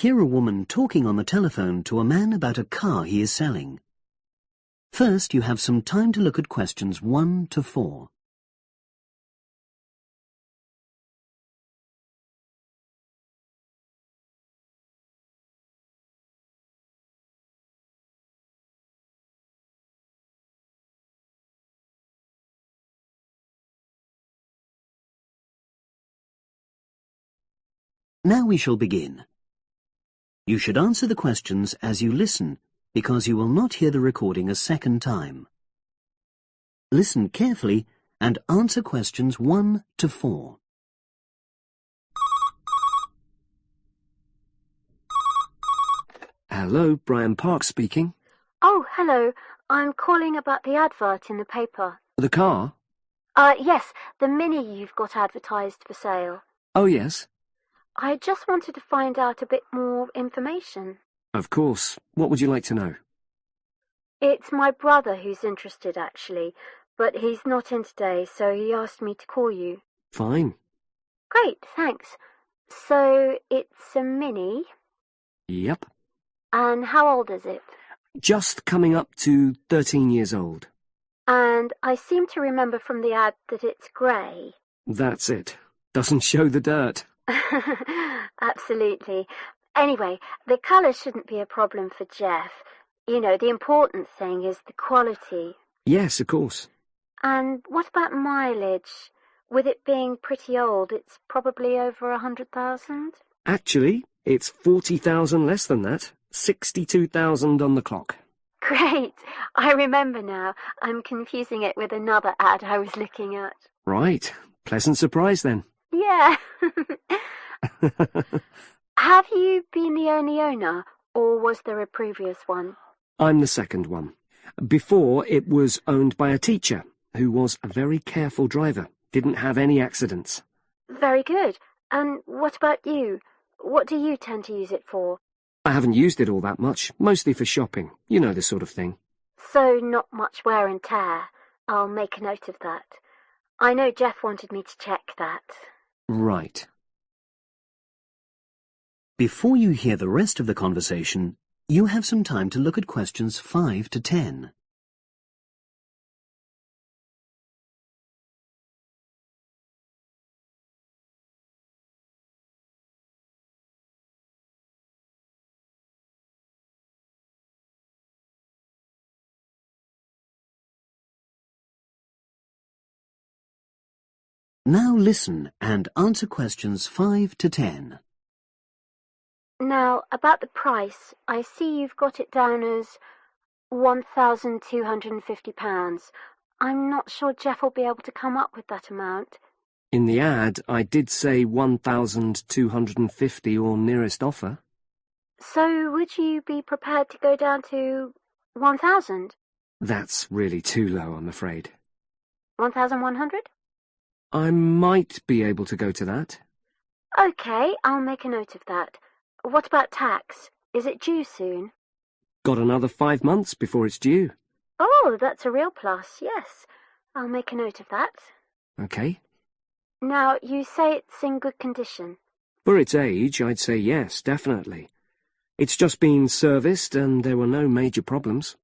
Hear a woman talking on the telephone to a man about a car he is selling. First, you have some time to look at questions 1 to 4. Now we shall begin. You should answer the questions as you listen, because you will not hear the recording a second time. Listen carefully and answer questions 1 to 4. Hello, Brian Park speaking. Oh, hello. I'm calling about the advert in the paper. The car? Yes, the Mini you've got advertised for sale. Oh, yes. I just wanted to find out a bit more information. Of course. What would you like to know? It's my brother who's interested, actually, but he's not in today, so he asked me to call you. Fine. Great, thanks. So, it's a Mini? Yep. And how old is it? Just coming up to 13 years old. And I seem to remember from the ad that it's grey. That's it. Doesn't show the dirt. Absolutely. Anyway, the colour shouldn't be a problem for Jeff. You know, the important thing is the quality. Yes, of course. And what about mileage? With it being pretty old, it's probably over 100,000? Actually, it's 40,000 less than that. 62,000 on the clock. Great. I remember now. I'm confusing it with another ad I was looking at. Right. Pleasant surprise then. Yeah. Have you been the only owner, or was there a previous one? I'm the second one. Before, it was owned by a teacher, who was a very careful driver, didn't have any accidents. Very good. And what about you? What do you tend to use it for? I haven't used it all that much, mostly for shopping. You know the sort of thing. So not much wear and tear. I'll make a note of that. I know Jeff wanted me to check that. Right. Before you hear the rest of the conversation, you have some time to look at questions 5 to 10. Now listen and answer questions 5 to 10. Now, about the price, I see you've got it down as £1,250. I'm not sure Jeff will be able to come up with that amount. In the ad, I did say 1,250 or nearest offer. So would you be prepared to go down to 1,000? That's really too low, I'm afraid. 1,100? I might be able to go to that. OK, I'll make a note of that. What about tax? Is it due soon? Got another 5 months before it's due. Oh, that's a real plus, yes. I'll make a note of that. OK. Now, you say it's in good condition. For its age, I'd say yes, definitely. It's just been serviced and there were no major problems.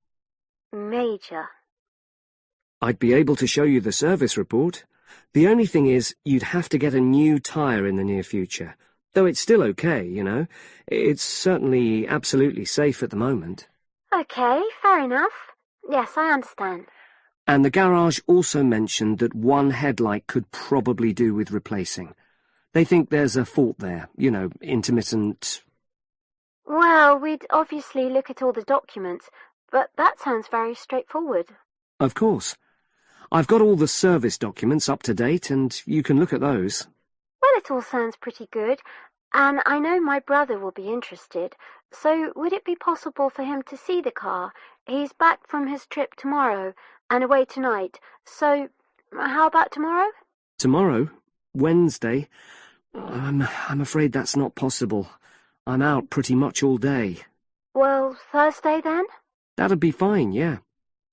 Major? I'd be able to show you the service report. The only thing is, you'd have to get a new tyre in the near future. Though it's still okay, you know. It's certainly absolutely safe at the moment. OK, fair enough. Yes, I understand. And the garage also mentioned that one headlight could probably do with replacing. They think there's a fault there, you know, intermittent... Well, we'd obviously look at all the documents, but that sounds very straightforward. Of course. I've got all the service documents up to date, and you can look at those. Well, it all sounds pretty good, and I know my brother will be interested, so would it be possible for him to see the car? He's back from his trip tomorrow, and away tonight, so how about tomorrow? Tomorrow? Wednesday? I'm afraid that's not possible. I'm out pretty much all day. Well, Thursday then? That'd be fine, yeah.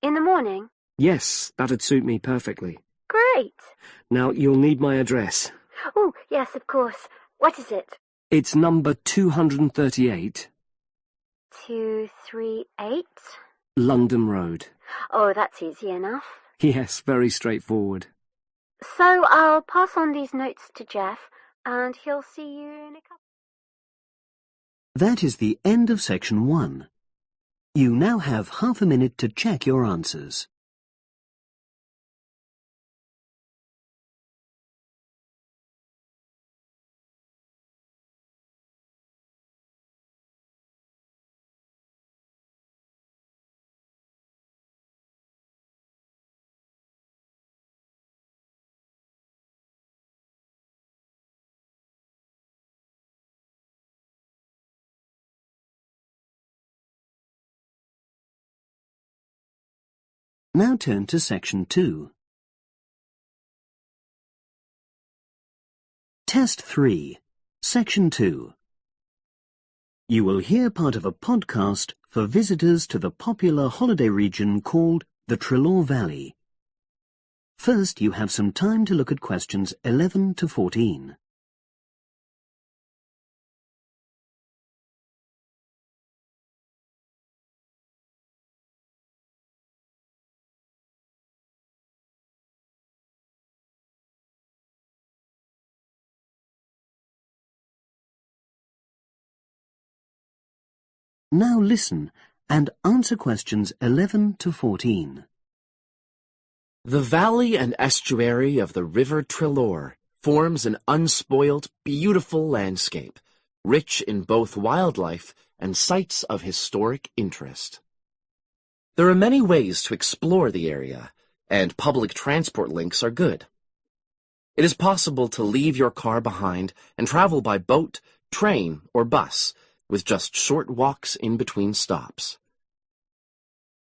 In the morning? Yes, that'd suit me perfectly. Great. Now, you'll need my address. Oh, yes, of course. What is it? It's number 238, 238? London Road. Oh, that's easy enough. Yes, very straightforward. So I'll pass on these notes to Jeff, and he'll see you in a couple. That is the end of section 1. You now have half a minute to check your answers. Now turn to section 2. Test 3, section 2. You will hear part of a podcast for visitors to the popular holiday region called the Treloar Valley. First, you have some time to look at questions 11 to 14. Now listen and answer questions 11 to 14. The valley and estuary of the River Treloar forms an unspoilt, beautiful landscape, rich in both wildlife and sites of historic interest. There are many ways to explore the area, and public transport links are good. It is possible to leave your car behind and travel by boat, train, or bus, with just short walks in between stops.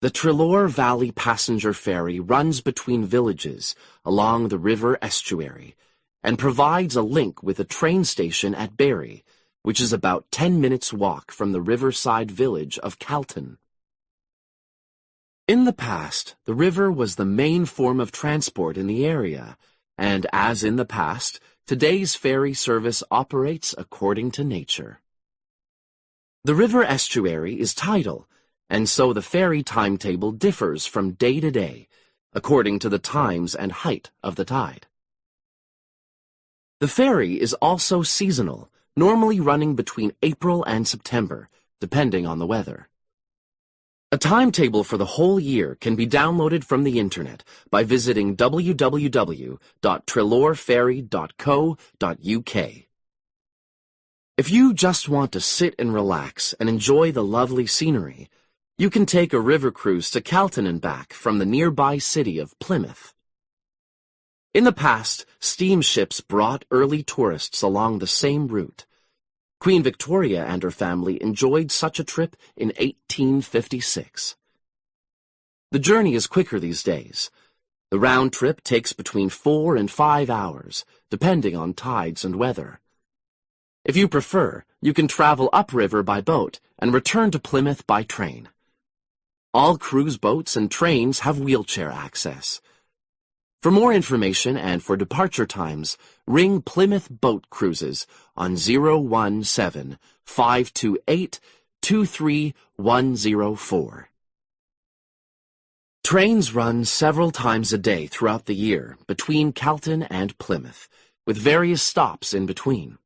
The Treloar Valley Passenger Ferry runs between villages along the river estuary and provides a link with a train station at Barry, which is about 10 minutes' walk from the riverside village of Calton. In the past, the river was the main form of transport in the area, and as in the past, today's ferry service operates according to nature. The river estuary is tidal, and so the ferry timetable differs from day to day, according to the times and height of the tide. The ferry is also seasonal, normally running between April and September, depending on the weather. A timetable for the whole year can be downloaded from the internet by visiting www.treloarferry.co.uk. If you just want to sit and relax and enjoy the lovely scenery, you can take a river cruise to Calton and back from the nearby city of Plymouth. In the past, steamships brought early tourists along the same route. Queen Victoria and her family enjoyed such a trip in 1856. The journey is quicker these days. The round trip takes between 4 and 5 hours, depending on tides and weather. If you prefer, you can travel upriver by boat and return to Plymouth by train. All cruise boats and trains have wheelchair access. For more information and for departure times, ring Plymouth Boat Cruises on 017-528-23104. Trains run several times a day throughout the year between Calton and Plymouth, with various stops in between.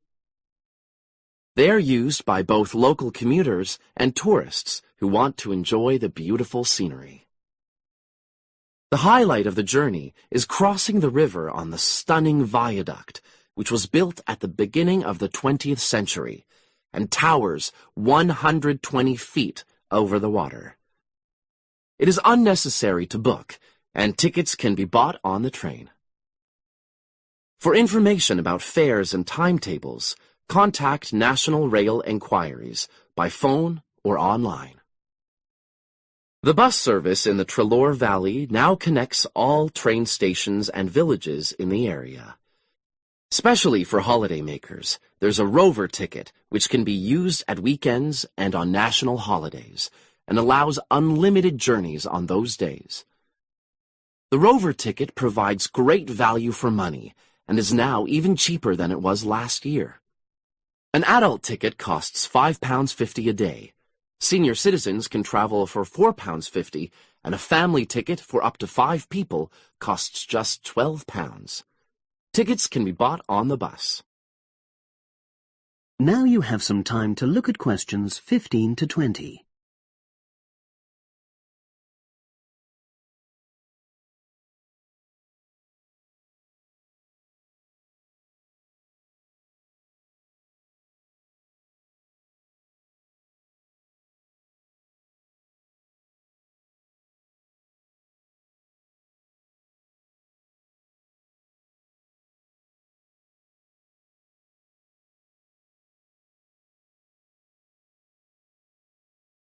They are used by both local commuters and tourists who want to enjoy the beautiful scenery. The highlight of the journey is crossing the river on the stunning viaduct, which was built at the beginning of the 20th century and towers 120 feet over the water. It is unnecessary to book, and tickets can be bought on the train. For information about fares and timetables, contact National Rail Enquiries by phone or online. The bus service in the Treloar Valley now connects all train stations and villages in the area. Especially for holidaymakers, there's a Rover ticket which can be used at weekends and on national holidays and allows unlimited journeys on those days. The Rover ticket provides great value for money and is now even cheaper than it was last year. An adult ticket costs £5.50 a day. Senior citizens can travel for £4.50, and a family ticket for up to 5 people costs just £12. Tickets can be bought on the bus. Now you have some time to look at questions 15 to 20.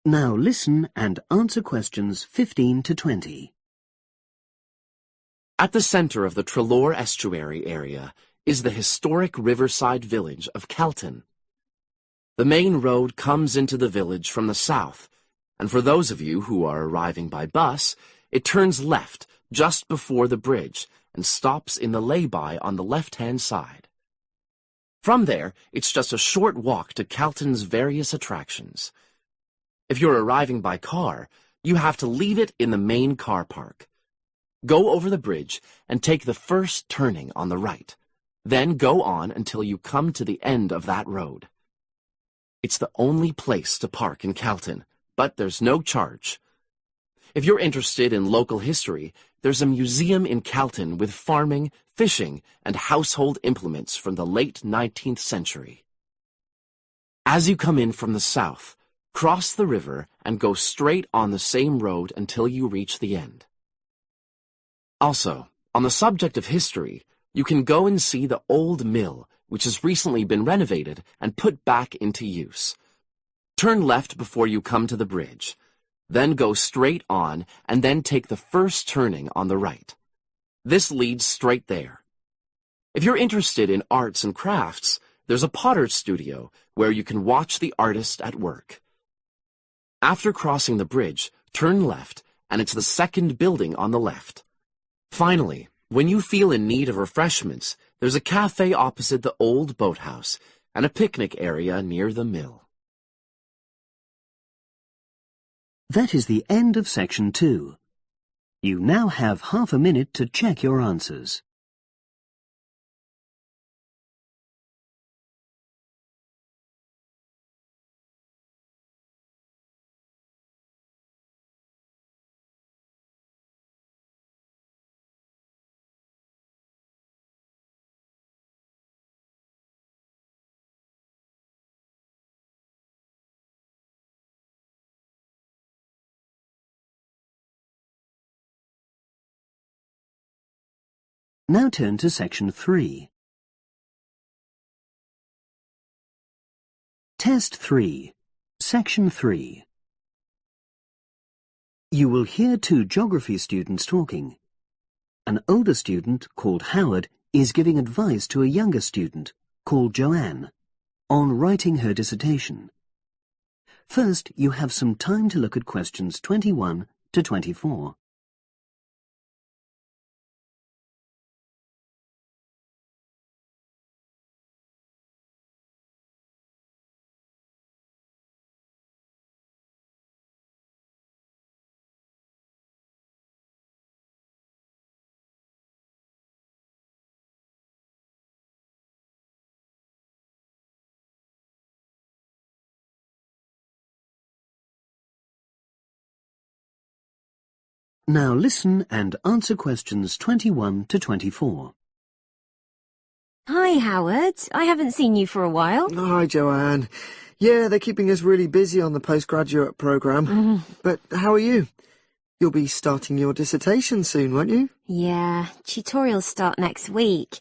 Now listen and answer questions 15 to 20. At the center of the Treloar Estuary area is the historic riverside village of Calton. The main road comes into the village from the south, and for those of you who are arriving by bus, it turns left just before the bridge and stops in the lay-by on the left-hand side. From there, it's just a short walk to Calton's various attractions. If you're arriving by car, you have to leave it in the main car park. Go over the bridge and take the first turning on the right. Then go on until you come to the end of that road. It's the only place to park in Calton, but there's no charge. If you're interested in local history, there's a museum in Calton with farming, fishing, and household implements from the late 19th century. As you come in from the south, cross the river and go straight on the same road until you reach the end. Also, on the subject of history, you can go and see the old mill, which has recently been renovated and put back into use. Turn left before you come to the bridge. Then go straight on and then take the first turning on the right. This leads straight there. If you're interested in arts and crafts, there's a potter's studio where you can watch the artist at work. After crossing the bridge, turn left, and it's the second building on the left. Finally, when you feel in need of refreshments, there's a cafe opposite the old boathouse and a picnic area near the mill. That is the end of section 2. You now have half a minute to check your answers. Now turn to section 3. Test 3, section 3. You will hear 2 geography students talking. An older student, called Howard, is giving advice to a younger student, called Joanne, on writing her dissertation. First, you have some time to look at questions 21 to 24. Now listen and answer questions 21 to 24. Hi, Howard. I haven't seen you for a while. Hi, Joanne. Yeah, they're keeping us really busy on the postgraduate programme. But how are you? You'll be starting your dissertation soon, won't you? Yeah, tutorials start next week.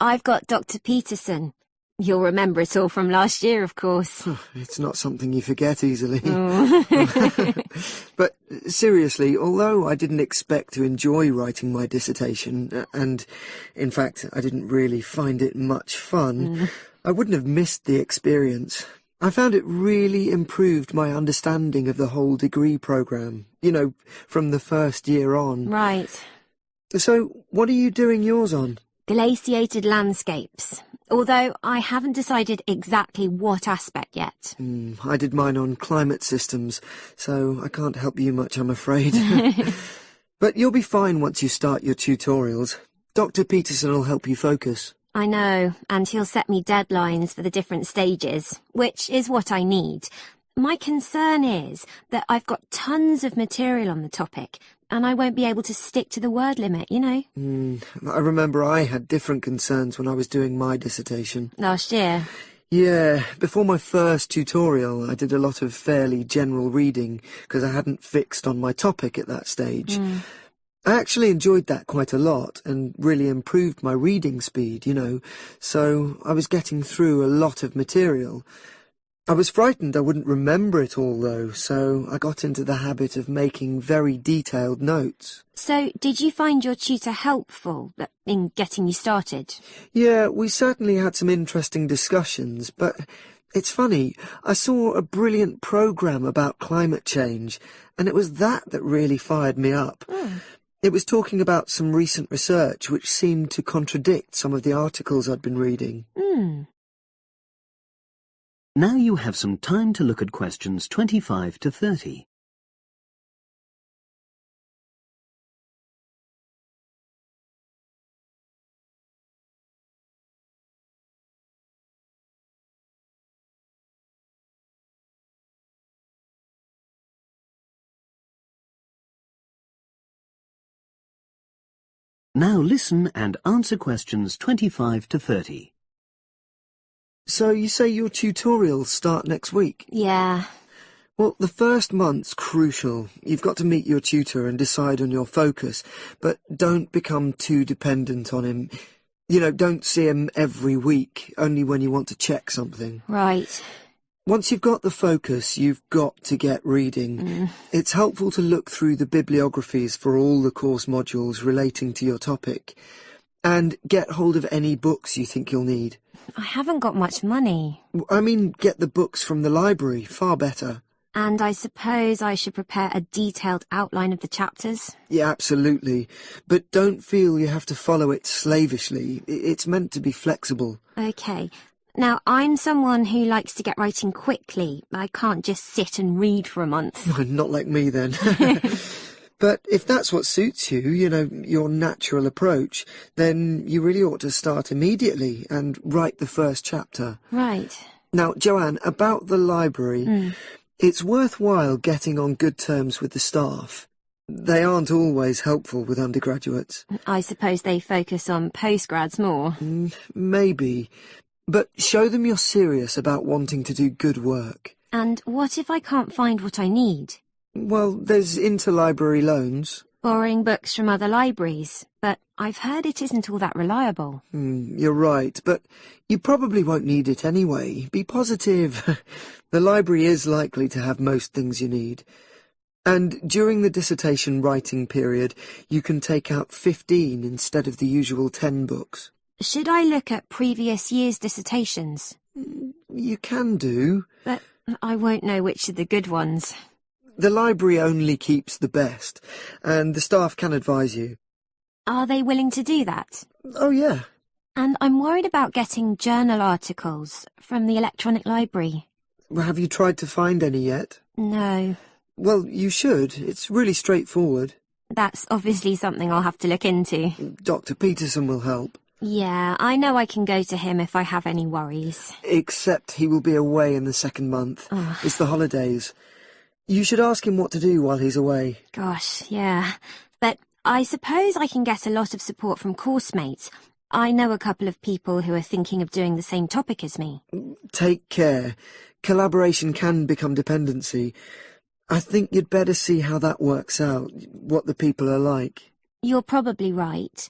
I've got Dr. Peterson. You'll remember it all from last year, of course. It's not something you forget easily. Oh. But seriously, although I didn't expect to enjoy writing my dissertation, and in fact I didn't really find it much fun, I wouldn't have missed the experience. I found it really improved my understanding of the whole degree programme, you know, from the first year on. Right. So, what are you doing yours on? Glaciated landscapes. although I haven't decided exactly what aspect yet. I did mine on climate systems, so I can't help you much, I'm afraid. But you'll be fine once you start your tutorials. Dr. Peterson will help you focus. I know, and he'll set me deadlines for the different stages, which is what I need. My concern is that I've got tons of material on the topic, and I won't be able to stick to the word limit, you know. I remember I had different concerns when I was doing my dissertation. Last year. Yeah, before my first tutorial, I did a lot of fairly general reading because I hadn't fixed on my topic at that stage. I actually enjoyed that quite a lot and really improved my reading speed, you know, so I was getting through a lot of material. I was frightened I wouldn't remember it all, though, so I got into the habit of making very detailed notes. So, did you find your tutor helpful in getting you started? Yeah, we certainly had some interesting discussions, but it's funny, I saw a brilliant programme about climate change, and it was that really fired me up. It was talking about some recent research which seemed to contradict some of the articles I'd been reading. Now you have some time to look at questions 25 to 30. Now listen and answer questions 25 to 30. So you say your tutorials start next week? Yeah. Well, the first month's crucial. You've got to meet your tutor and decide on your focus, but don't become too dependent on him. You know, don't see him every week, only when you want to check something. Right. Once you've got the focus, you've got to get reading. It's helpful to look through the bibliographies for all the course modules relating to your topic, and get hold of any books you think you'll need. I haven't got much money. I mean, get the books from the library, far better. And I suppose I should prepare a detailed outline of the chapters? Yeah, absolutely. But don't feel you have to follow it slavishly. It's meant to be flexible. OK. Now, I'm someone who likes to get writing quickly. I can't just sit and read for a month. Not like me, then. But if that's what suits you, you know, your natural approach, then you really ought to start immediately and write the first chapter. Right. Now, Joanne, about the library, it's worthwhile getting on good terms with the staff. They aren't always helpful with undergraduates. I suppose they focus on postgrads more. Maybe. But show them you're serious about wanting to do good work. And what if I can't find what I need? Well, there's interlibrary loans. Borrowing books from other libraries, but I've heard it isn't all that reliable. You're right, but you probably won't need it anyway. Be positive. The library is likely to have most things you need. And during the dissertation writing period, you can take out 15 instead of the usual 10 books. Should I look at previous year's dissertations? You can do. But I won't know which are the good ones. The library only keeps the best, and the staff can advise you. Are they willing to do that? Oh, yeah. And I'm worried about getting journal articles from the electronic library. Have you tried to find any yet? No. Well, you should. It's really straightforward. That's obviously something I'll have to look into. Dr. Peterson will help. Yeah, I know I can go to him if I have any worries. Except he will be away in the second month. It's the holidays. You should ask him what to do while he's away. Gosh, yeah. But I suppose I can get a lot of support from course mates. I know a couple of people who are thinking of doing the same topic as me. Take care. Collaboration can become dependency. I think you'd better see how that works out, what the people are like. You're probably right.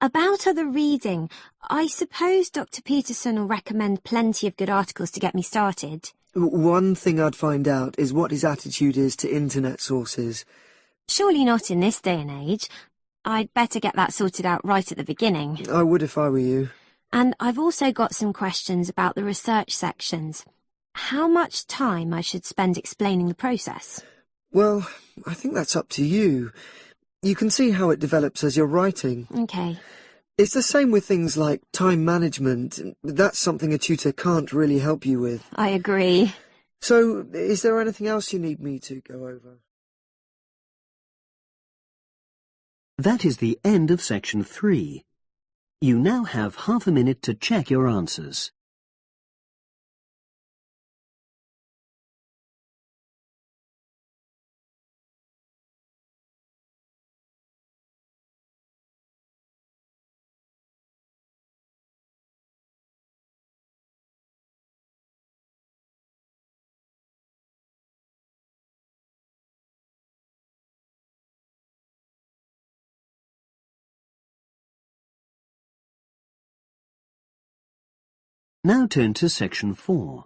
About other reading, I suppose Dr. Peterson will recommend plenty of good articles to get me started. One thing I'd find out is what his attitude is to internet sources. Surely not in this day and age. I'd better get that sorted out right at the beginning. I would if I were you. And I've also got some questions about the research sections. How much time I should spend explaining the process? Well, I think that's up to you. You can see how it develops as you're writing. OK. It's the same with things like time management. That's something a tutor can't really help you with. I agree. So, is there anything else you need me to go over? That is the end of section 3. You now have half a minute to check your answers. Now turn to section 4.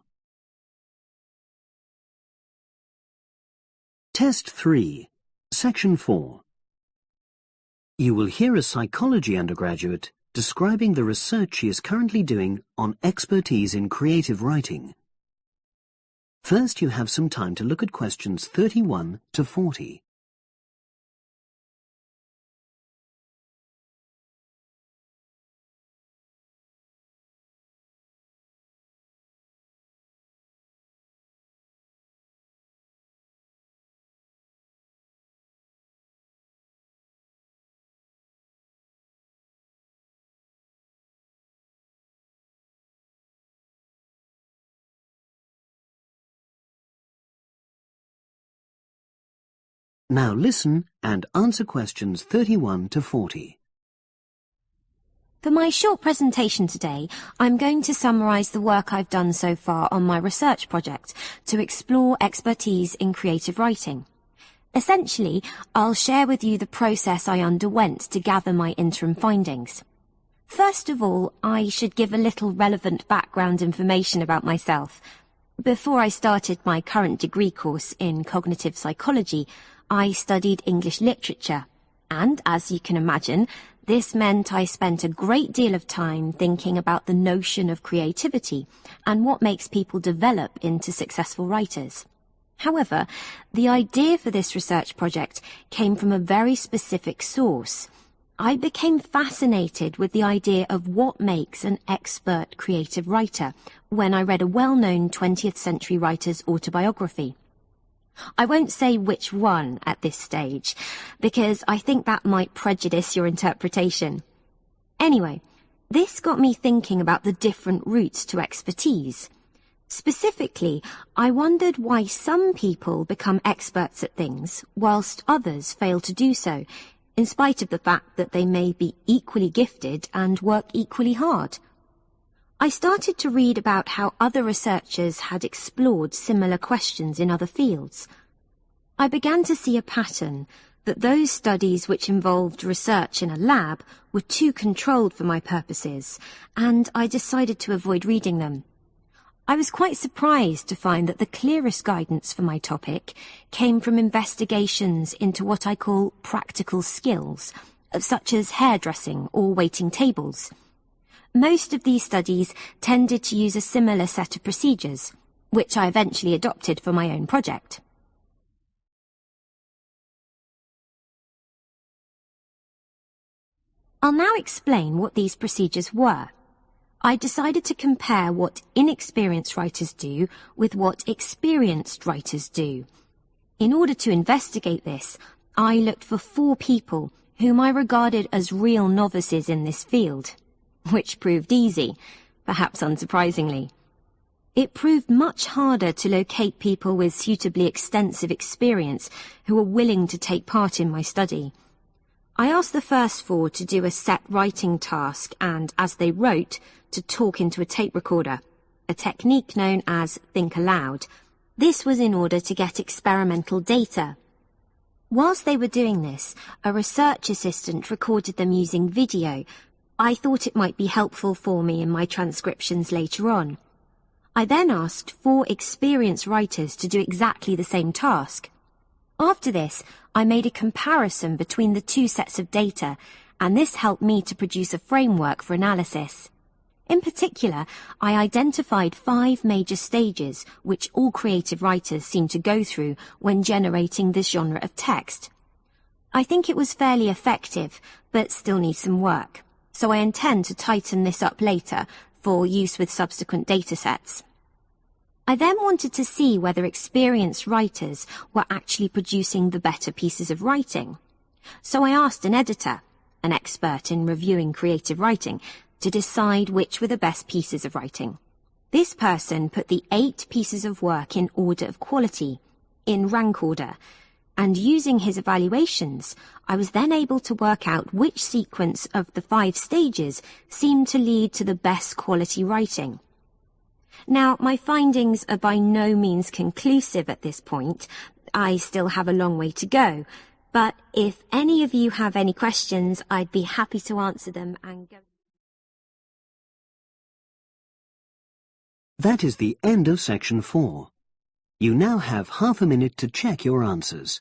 Test 3, section 4. You will hear a psychology undergraduate describing the research she is currently doing on expertise in creative writing. First, you have some time to look at questions 31 to 40. Now listen and answer questions 31 to 40. For my short presentation today, I'm going to summarise the work I've done so far on my research project to explore expertise in creative writing. Essentially, I'll share with you the process I underwent to gather my interim findings. First of all, I should give a little relevant background information about myself. Before I started my current degree course in cognitive psychology, I studied English literature, and as you can imagine, this meant I spent a great deal of time thinking about the notion of creativity and what makes people develop into successful writers. However, the idea for this research project came from a very specific source. I became fascinated with the idea of what makes an expert creative writer when I read a well-known 20th century writer's autobiography. I won't say which one at this stage, because I think that might prejudice your interpretation. Anyway, this got me thinking about the different routes to expertise. Specifically, I wondered why some people become experts at things, whilst others fail to do so, in spite of the fact that they may be equally gifted and work equally hard. I started to read about how other researchers had explored similar questions in other fields. I began to see a pattern that those studies which involved research in a lab were too controlled for my purposes, and I decided to avoid reading them. I was quite surprised to find that the clearest guidance for my topic came from investigations into what I call practical skills, such as hairdressing or waiting tables. Most of these studies tended to use a similar set of procedures, which I eventually adopted for my own project. I'll now explain what these procedures were. I decided to compare what inexperienced writers do with what experienced writers do. In order to investigate this, I looked for 4 people whom I regarded as real novices in this field. Which proved easy, perhaps unsurprisingly. It proved much harder to locate people with suitably extensive experience who were willing to take part in my study. I asked the first 4 to do a set writing task and, as they wrote, to talk into a tape recorder, a technique known as think aloud. This was in order to get experimental data. Whilst they were doing this, a research assistant recorded them using video. I thought it might be helpful for me in my transcriptions later on. I then asked 4 experienced writers to do exactly the same task. After this, I made a comparison between the 2 sets of data, and this helped me to produce a framework for analysis. In particular, I identified 5 major stages which all creative writers seem to go through when generating this genre of text. I think it was fairly effective, but still needs some work. so I intend to tighten this up later for use with subsequent datasets. I then wanted to see whether experienced writers were actually producing the better pieces of writing. So I asked an editor, an expert in reviewing creative writing, to decide which were the best pieces of writing. This person put the 8 pieces of work in order of quality, in rank order, and using his evaluations, I was then able to work out which sequence of the 5 stages seemed to lead to the best quality writing. Now, my findings are by no means conclusive at this point. I still have a long way to go, but if any of you have any questions, I'd be happy to answer them and go. That is the end of section 4. You now have half a minute to check your answers.